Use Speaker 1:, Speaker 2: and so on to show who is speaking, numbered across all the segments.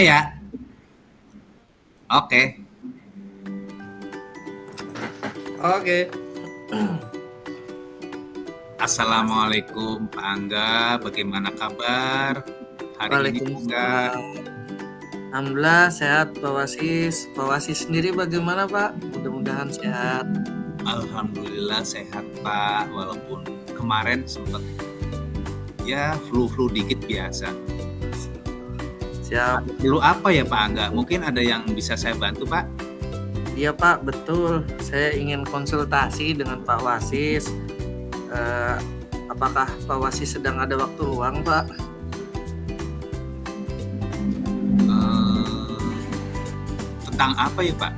Speaker 1: Ya, oke.
Speaker 2: Oke.
Speaker 1: Assalamualaikum Pak Angga, bagaimana kabar hari ini Pak Angga?
Speaker 2: Waalaikumsalam. Alhamdulillah sehat Pak Wasis. Pak Wasis sendiri bagaimana Pak? Mudah-mudahan sehat.
Speaker 1: Alhamdulillah sehat Pak, walaupun kemarin sempat ya flu dikit biasa.
Speaker 2: Siap.
Speaker 1: Flu apa ya Pak Angga? Mungkin ada yang bisa saya bantu Pak?
Speaker 2: Iya Pak, betul. Saya ingin konsultasi dengan Pak Wasis. Apakah Pak Wasis sedang ada waktu luang Pak?
Speaker 1: Tentang apa ya Pak?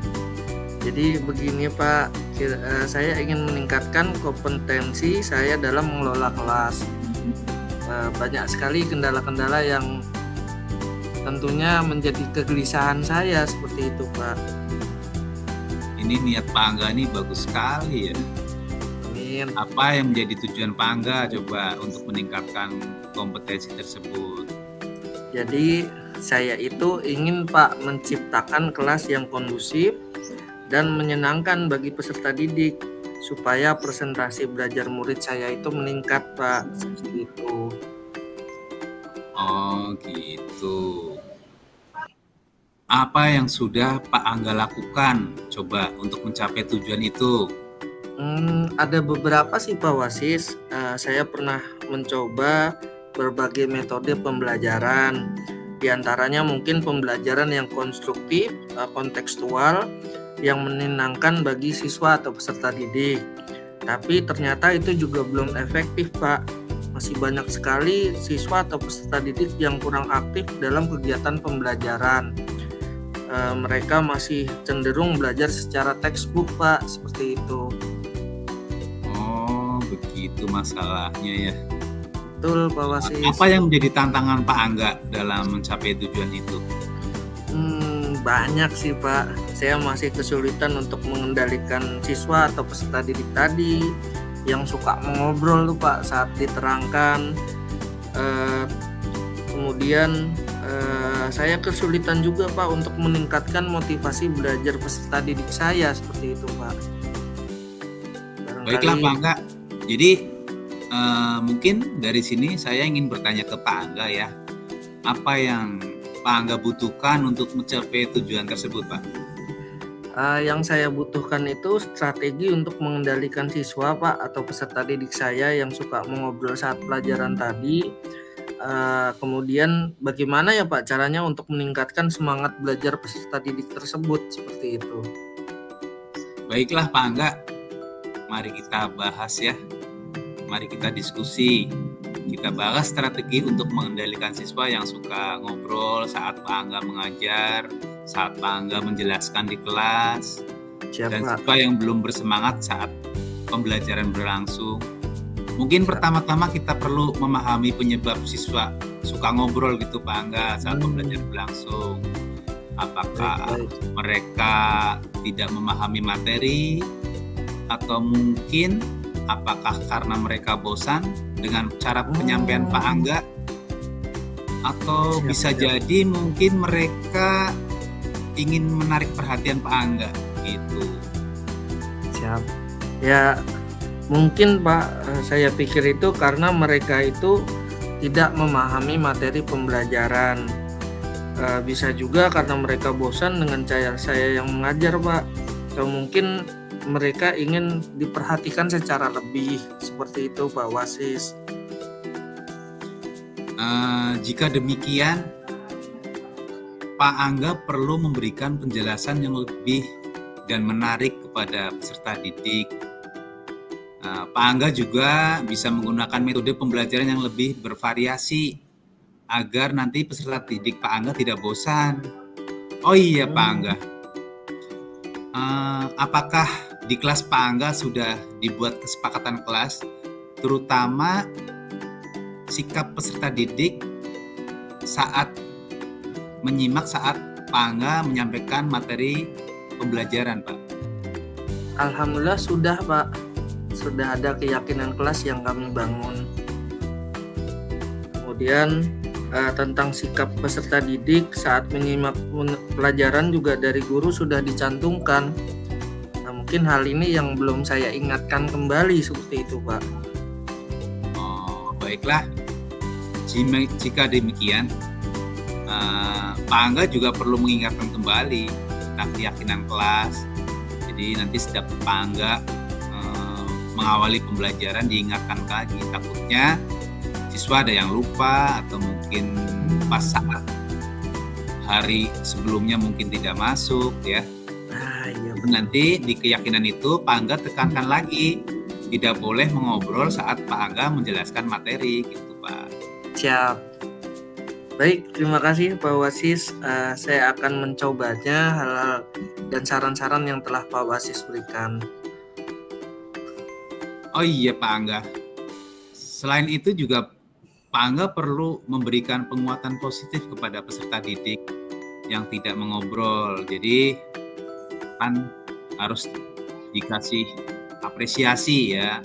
Speaker 2: Jadi begini Pak, saya ingin meningkatkan kompetensi saya dalam mengelola kelas. Banyak sekali kendala-kendala yang tentunya menjadi kegelisahan saya seperti itu Pak.
Speaker 1: Ini niat Pak Angga ini bagus sekali ya.
Speaker 2: Amin.
Speaker 1: Apa yang menjadi tujuan Pak Angga coba untuk meningkatkan kompetensi tersebut?
Speaker 2: Jadi saya itu ingin Pak menciptakan kelas yang kondusif dan menyenangkan bagi peserta didik supaya presentasi belajar murid saya itu meningkat Pak, seperti itu.
Speaker 1: Oh gitu. Apa yang sudah Pak Angga lakukan coba untuk mencapai tujuan itu?
Speaker 2: Ada beberapa sih Pak Wasis. Saya pernah mencoba berbagai metode pembelajaran. Di antaranya mungkin pembelajaran yang konstruktif, kontekstual, yang menyenangkan bagi siswa atau peserta didik. Tapi ternyata itu juga belum efektif Pak. Masih banyak sekali siswa atau peserta didik yang kurang aktif dalam kegiatan pembelajaran. Mereka masih cenderung belajar secara textbook Pak, seperti itu.
Speaker 1: Oh begitu masalahnya ya.
Speaker 2: Betul Pak Wasis.
Speaker 1: Apa yang menjadi tantangan Pak Angga dalam mencapai tujuan itu?
Speaker 2: Banyak sih Pak. Saya masih kesulitan untuk mengendalikan siswa atau peserta didik tadi yang suka mengobrol tuh Pak saat diterangkan. Kemudian saya kesulitan juga Pak untuk meningkatkan motivasi belajar peserta didik saya, seperti itu Pak.
Speaker 1: Baiklah Pak Angga. Jadi mungkin dari sini saya ingin bertanya ke Pak Angga ya. Apa yang Pak Angga butuhkan untuk mencapai tujuan tersebut Pak?
Speaker 2: Yang saya butuhkan itu strategi untuk mengendalikan siswa Pak atau peserta didik saya yang suka mengobrol saat pelajaran tadi. Kemudian bagaimana ya Pak caranya untuk meningkatkan semangat belajar peserta didik tersebut, seperti itu.
Speaker 1: Baiklah Pak Angga, mari kita bahas ya. Mari kita diskusi. Kita bahas strategi untuk mengendalikan siswa yang suka ngobrol saat Pak Angga mengajar, saat Pak Angga menjelaskan di kelas, dan siswa yang belum bersemangat saat pembelajaran berlangsung. Mungkin pertama-tama kita perlu memahami penyebab siswa suka ngobrol gitu Pak Angga saat pembelajaran berlangsung. Apakah mereka tidak memahami materi, atau mungkin apakah karena mereka bosan dengan cara penyampaian Pak Angga, atau bisa jadi mungkin mereka ingin menarik perhatian Pak Angga gitu.
Speaker 2: Siap. Ya mungkin Pak, saya pikir itu karena mereka itu tidak memahami materi pembelajaran. Bisa juga karena mereka bosan dengan cara saya yang mengajar Pak, atau mungkin mereka ingin diperhatikan secara lebih, seperti itu Pak Wasis.
Speaker 1: Jika demikian, Pak Angga perlu memberikan penjelasan yang lebih dan menarik kepada peserta didik. Pak Angga juga bisa menggunakan metode pembelajaran yang lebih bervariasi agar nanti peserta didik Pak Angga tidak bosan. Oh iya Pak Angga, apakah di kelas Pak Angga sudah dibuat kesepakatan kelas, terutama sikap peserta didik saat menyimak saat Pak Angga menyampaikan materi pembelajaran Pak?
Speaker 2: Alhamdulillah sudah Pak. Sudah ada keyakinan kelas yang kami bangun. Kemudian tentang sikap peserta didik saat menyimak pelajaran juga dari guru sudah dicantumkan. Nah, mungkin hal ini yang belum saya ingatkan kembali seperti itu, Pak.
Speaker 1: Oh, baiklah. Jika demikian, Pak Angga juga perlu mengingatkan kembali tentang keyakinan kelas. Jadi nanti setiap Pak Angga mengawali pembelajaran diingatkan lagi. Takutnya siswa ada yang lupa atau mungkin pas saat hari sebelumnya mungkin tidak masuk ya.
Speaker 2: Iya,
Speaker 1: nanti di keyakinan itu Pak Angga tekankan lagi, tidak boleh mengobrol saat Pak Angga menjelaskan materi gitu Pak.
Speaker 2: Siap. Baik, terima kasih Pak Wasis. Saya akan mencobanya hal-hal dan saran-saran yang telah Pak Wasis berikan.
Speaker 1: Oh iya Pak Angga, selain itu juga Pak Angga perlu memberikan penguatan positif kepada peserta didik yang tidak mengobrol. Jadi kan harus dikasih apresiasi ya.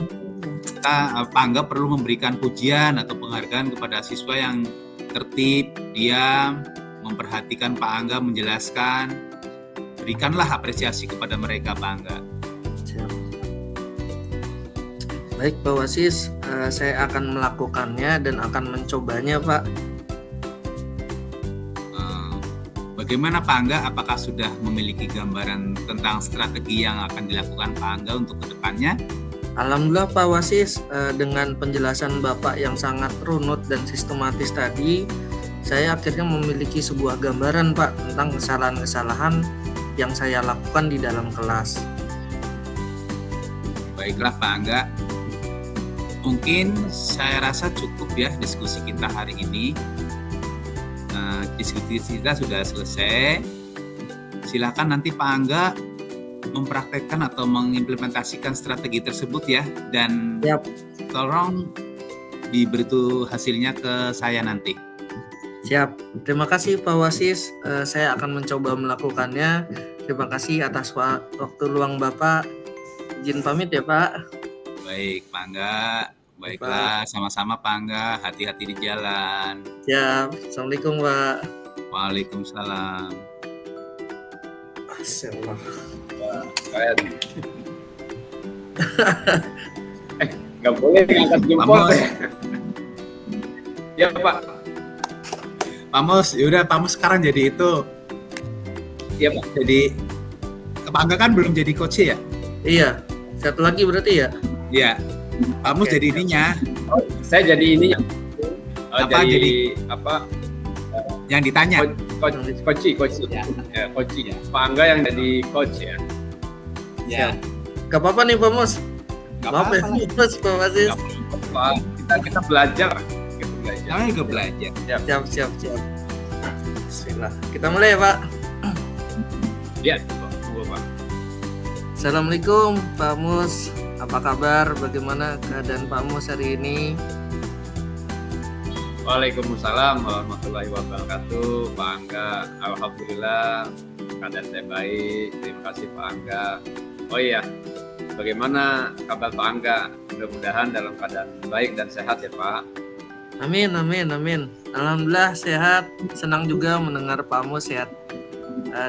Speaker 1: Pak Angga perlu memberikan pujian atau penghargaan kepada siswa yang tertib, diam, memperhatikan Pak Angga menjelaskan. Berikanlah apresiasi kepada mereka Pak Angga.
Speaker 2: Baik Pak Wasis, saya akan melakukannya dan akan mencobanya Pak.
Speaker 1: Bagaimana Pak Angga, apakah sudah memiliki gambaran tentang strategi yang akan dilakukan Pak Angga untuk kedepannya?
Speaker 2: Alhamdulillah Pak Wasis, dengan penjelasan Bapak yang sangat runut dan sistematis tadi, saya akhirnya memiliki sebuah gambaran Pak tentang kesalahan-kesalahan yang saya lakukan di dalam kelas.
Speaker 1: Baiklah Pak Angga, mungkin saya rasa cukup ya diskusi kita hari ini. Diskusi kita sudah selesai. Silakan nanti Pak Angga mempraktekkan atau mengimplementasikan strategi tersebut ya, dan tolong diberitahu hasilnya ke saya nanti.
Speaker 2: Siap. Terima kasih Pak Wasis. Saya akan mencoba melakukannya. Terima kasih atas waktu luang Bapak. Izin pamit ya Pak.
Speaker 1: Baik Pak Angga. Baiklah, sama-sama Pak Angga. Hati-hati di jalan.
Speaker 2: Siap. Assalamualaikum Pak.
Speaker 1: Waalaikumsalam.
Speaker 2: Astagfirullah.
Speaker 3: Nggak boleh ngangkat jempol. Ya Pak.
Speaker 1: Pak Mus, yaudah Pak Mus sekarang jadi itu.
Speaker 3: Iya Pak.
Speaker 1: Jadi Pak Angga kan belum jadi coach ya?
Speaker 2: Iya. Satu lagi berarti ya?
Speaker 1: Iya. Pak Mus jadi ininya.
Speaker 3: Oh, saya jadi ininya.
Speaker 1: Apa jadi
Speaker 3: apa?
Speaker 1: Yang ditanya.
Speaker 3: Coach. Ya, coach. Ya. Pak Angga yang jadi coach ya.
Speaker 1: Ya.
Speaker 2: Gak apa-apa nih Pak Mus.
Speaker 1: Gak
Speaker 2: Maaf ya, Pak Wasis.
Speaker 3: Kita belajar.
Speaker 1: Namanya juga belajar.
Speaker 2: Siap. Bismillah. Kita mulai ya Pak.
Speaker 3: Ya, tunggu Pak.
Speaker 2: Assalamualaikum Pak Mus. Apa kabar? Bagaimana keadaan Pak Mus hari ini?
Speaker 3: Waalaikumsalam warahmatullahi wabarakatuh. Pak Angga, alhamdulillah keadaan saya baik. Terima kasih Pak Angga. Oh iya, bagaimana kabar Pak Angga? Mudah-mudahan dalam keadaan baik dan sehat ya Pak.
Speaker 2: Amin. Alhamdulillah sehat. Senang juga mendengar Pak Mus sehat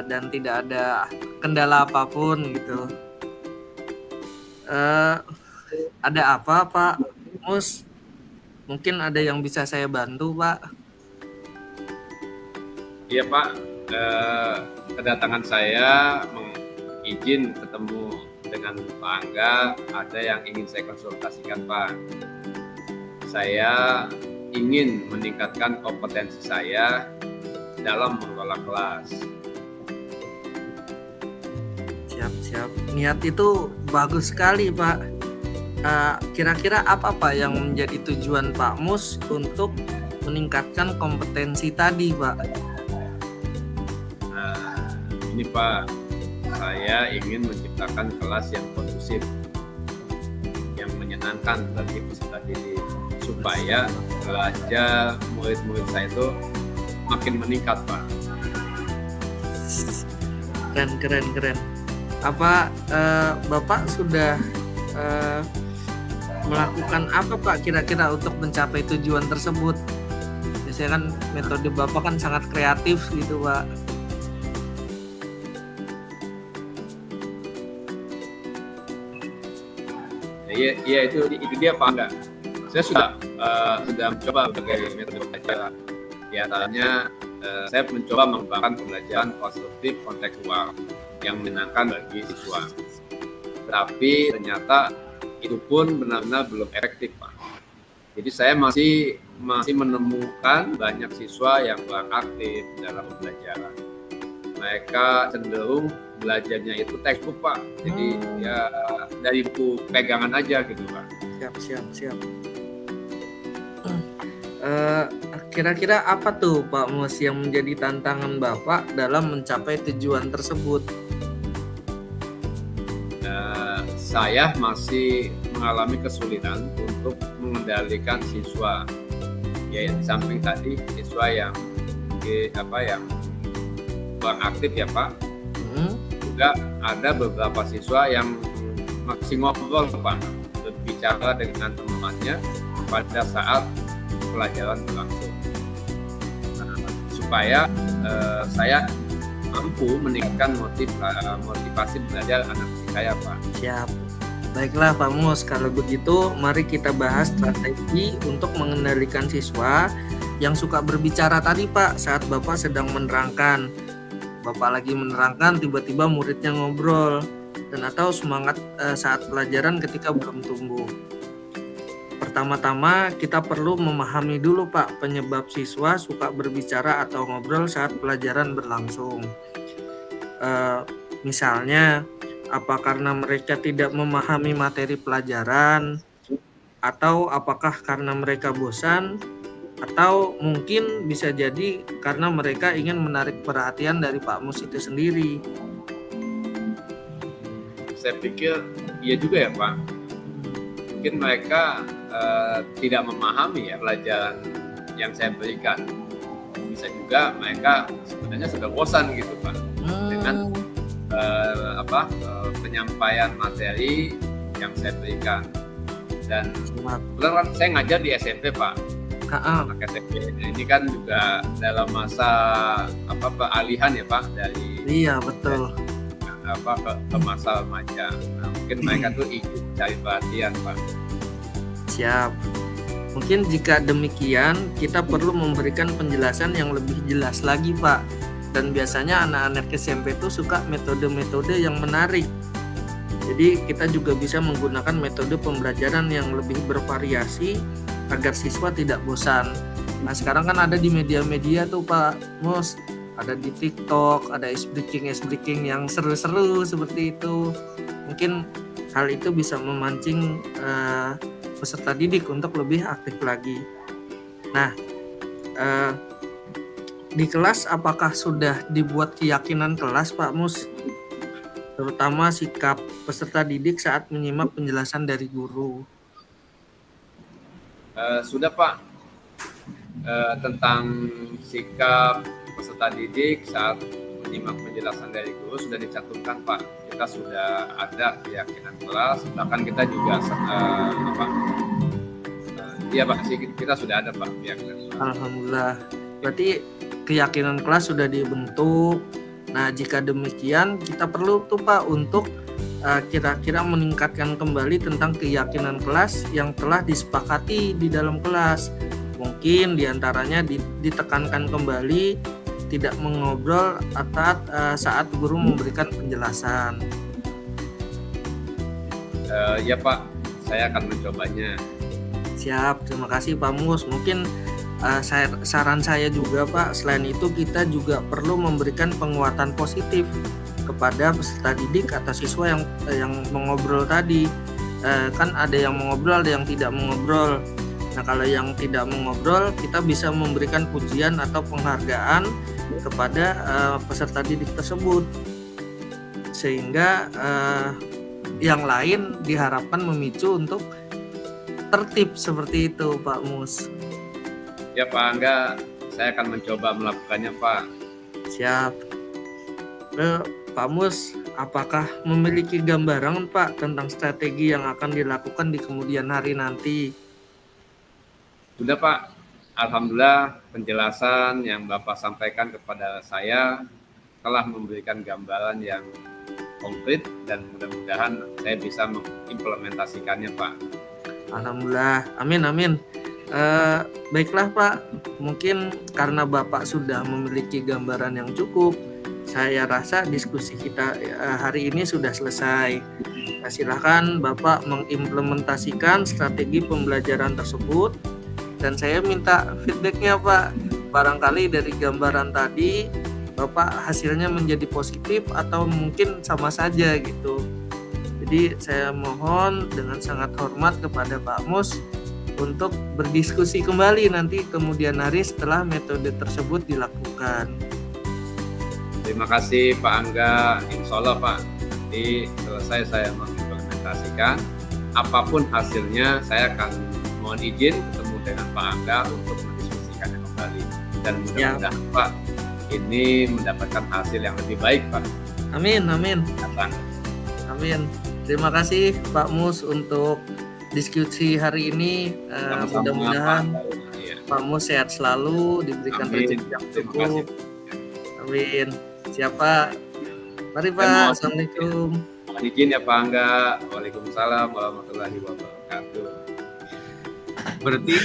Speaker 2: dan tidak ada kendala apapun gitu. Ada apa Pak Mus? Mungkin ada yang bisa saya bantu Pak?
Speaker 3: Iya Pak, kedatangan saya izin ketemu dengan Pak Angga. Ada yang ingin saya konsultasikan Pak. Saya ingin meningkatkan kompetensi saya dalam mengelola kelas.
Speaker 2: Siap. Niat itu bagus sekali Pak. Kira-kira apa Pak yang menjadi tujuan Pak Mus untuk meningkatkan kompetensi tadi Pak?
Speaker 3: Ini Pak, saya ingin menciptakan kelas yang kondusif, yang menyenangkan bagi peserta didik, supaya belajar murid-murid saya itu makin meningkat Pak.
Speaker 2: Keren. Apa Bapak sudah melakukan apa Pak kira-kira untuk mencapai tujuan tersebut? Biasanya kan metode Bapak kan sangat kreatif gitu, Pak.
Speaker 3: Iya, itu dia Pak Angga. Saya sudah mencoba berbagai metode belajar. Di antaranya saya mencoba mengembangkan pembelajaran konstruktif kontekstual yang menyenangkan bagi siswa. Tapi ternyata itu pun benar-benar belum efektif, Pak. Jadi saya masih menemukan banyak siswa yang kurang aktif dalam pembelajaran. Mereka cenderung belajarnya itu textbook, Pak. Jadi ya dari buku pegangan aja gitu, Pak.
Speaker 2: Siap. Kira-kira apa tuh Pak Mus yang menjadi tantangan Bapak dalam mencapai tujuan tersebut?
Speaker 3: Saya masih mengalami kesulitan untuk mengendalikan siswa. Ya, di samping tadi siswa yang kurang aktif ya Pak. Juga ada beberapa siswa yang masih ngobrol Pak, berbicara dengan teman-temannya pada saat pelajaran berlangsung. Supaya saya mampu meningkatkan motivasi belajar anak saya, Pak.
Speaker 2: Siap. Baiklah Pak Mus, kalau begitu mari kita bahas strategi untuk mengendalikan siswa yang suka berbicara tadi Pak saat Bapak sedang menerangkan. Bapak lagi menerangkan tiba-tiba muridnya ngobrol dan atau semangat saat pelajaran ketika belum tumbuh. Pertama-tama kita perlu memahami dulu Pak penyebab siswa suka berbicara atau ngobrol saat pelajaran berlangsung. Misalnya apa karena mereka tidak memahami materi pelajaran, atau apakah karena mereka bosan, atau mungkin bisa jadi karena mereka ingin menarik perhatian dari Pak Mus itu sendiri.
Speaker 3: Saya pikir iya juga ya Pak. Mungkin mereka tidak memahami ya pelajaran yang saya berikan. Bisa juga mereka sebenarnya sudah bosan gitu Pak dengan penyampaian materi yang saya berikan. Dan kebetulan saya ngajar di SMP Pak. Anak SMP ini kan juga dalam masa peralihan ya Pak dari
Speaker 2: betul
Speaker 3: ke masa remaja. Nah, mungkin mereka tuh ikut cari perhatian Pak.
Speaker 2: Siap. Mungkin jika demikian kita perlu memberikan penjelasan yang lebih jelas lagi Pak. Dan biasanya anak-anak SMP itu suka metode-metode yang menarik. Jadi kita juga bisa menggunakan metode pembelajaran yang lebih bervariasi agar siswa tidak bosan. Nah sekarang kan ada di media-media tuh Pak Mus, ada di TikTok, ada breaking yang seru-seru seperti itu. Mungkin hal itu bisa memancing peserta didik untuk lebih aktif lagi. Nah di kelas apakah sudah dibuat keyakinan kelas Pak Mus? Terutama sikap peserta didik saat menyimak penjelasan dari guru.
Speaker 3: Sudah Pak, tentang sikap peserta didik saat menyimak penjelasan dari guru sudah dicantumkan Pak. Kita sudah ada keyakinan kelas, bahkan kita juga kita sudah ada Pak keyakinan kelas.
Speaker 2: Alhamdulillah, berarti keyakinan kelas sudah dibentuk. Nah jika demikian kita perlu tuh Pak untuk kira-kira meningkatkan kembali tentang keyakinan kelas yang telah disepakati di dalam kelas. Mungkin diantaranya ditekankan kembali tidak mengobrol saat guru memberikan penjelasan.
Speaker 3: Ya Pak, saya akan mencobanya.
Speaker 2: Siap, terima kasih Pak Mus. Mungkin saran saya juga Pak, selain itu kita juga perlu memberikan penguatan positif kepada peserta didik atau siswa yang mengobrol tadi. Kan ada yang mengobrol, ada yang tidak mengobrol. Nah kalau yang tidak mengobrol, kita bisa memberikan pujian atau penghargaan kepada peserta didik tersebut, sehingga yang lain diharapkan memicu untuk tertib seperti itu Pak Mus.
Speaker 3: Ya Pak Angga, saya akan mencoba melakukannya Pak.
Speaker 2: Siap. Pak Mus, apakah memiliki gambaran Pak tentang strategi yang akan dilakukan di kemudian hari nanti?
Speaker 3: Sudah Pak, Alhamdulillah penjelasan yang Bapak sampaikan kepada saya telah memberikan gambaran yang konkret dan mudah-mudahan saya bisa mengimplementasikannya, Pak.
Speaker 2: Alhamdulillah, amin amin. Baiklah Pak, mungkin karena Bapak sudah memiliki gambaran yang cukup, saya rasa diskusi kita hari ini sudah selesai. Nah, silakan Bapak mengimplementasikan strategi pembelajaran tersebut dan saya minta feedbacknya Pak. Barangkali dari gambaran tadi Bapak hasilnya menjadi positif atau mungkin sama saja gitu. Jadi saya mohon dengan sangat hormat kepada Pak Mus untuk berdiskusi kembali nanti kemudian hari setelah metode tersebut dilakukan.
Speaker 3: Terima kasih Pak Angga, insya Allah Pak, nanti selesai saya mengimplementasikan, apapun hasilnya saya akan mohon izin ketemu dengan Pak Angga untuk mendiskusikannya kembali. Dan mudah-mudahan Pak, ini mendapatkan hasil yang lebih baik Pak.
Speaker 2: Amin, amin.
Speaker 3: Datang.
Speaker 2: Amin. Terima kasih Pak Mus untuk diskusi hari ini. Mudah-mudahan Pak Mus sehat selalu, diberikan rezeki yang cukup. Amin. Siapa? Mari Pak. Assalamualaikum.
Speaker 3: Mohon izin ya Pak Angga. Waalaikumsalam warahmatullahi wabarakatuh.
Speaker 1: Berarti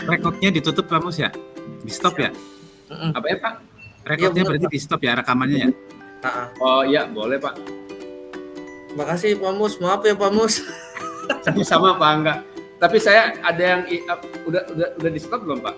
Speaker 1: rekodnya ditutup Pak Mus ya? Di stop ya?
Speaker 3: Apa ya Pak?
Speaker 1: Rekodnya berarti di stop ya, rekamannya ya?
Speaker 3: Oh iya, boleh Pak.
Speaker 2: Makasih Pak Mus. Maaf ya Pak Mus.
Speaker 3: Sama Pak Angga. Tapi saya ada yang udah di stop belum Pak?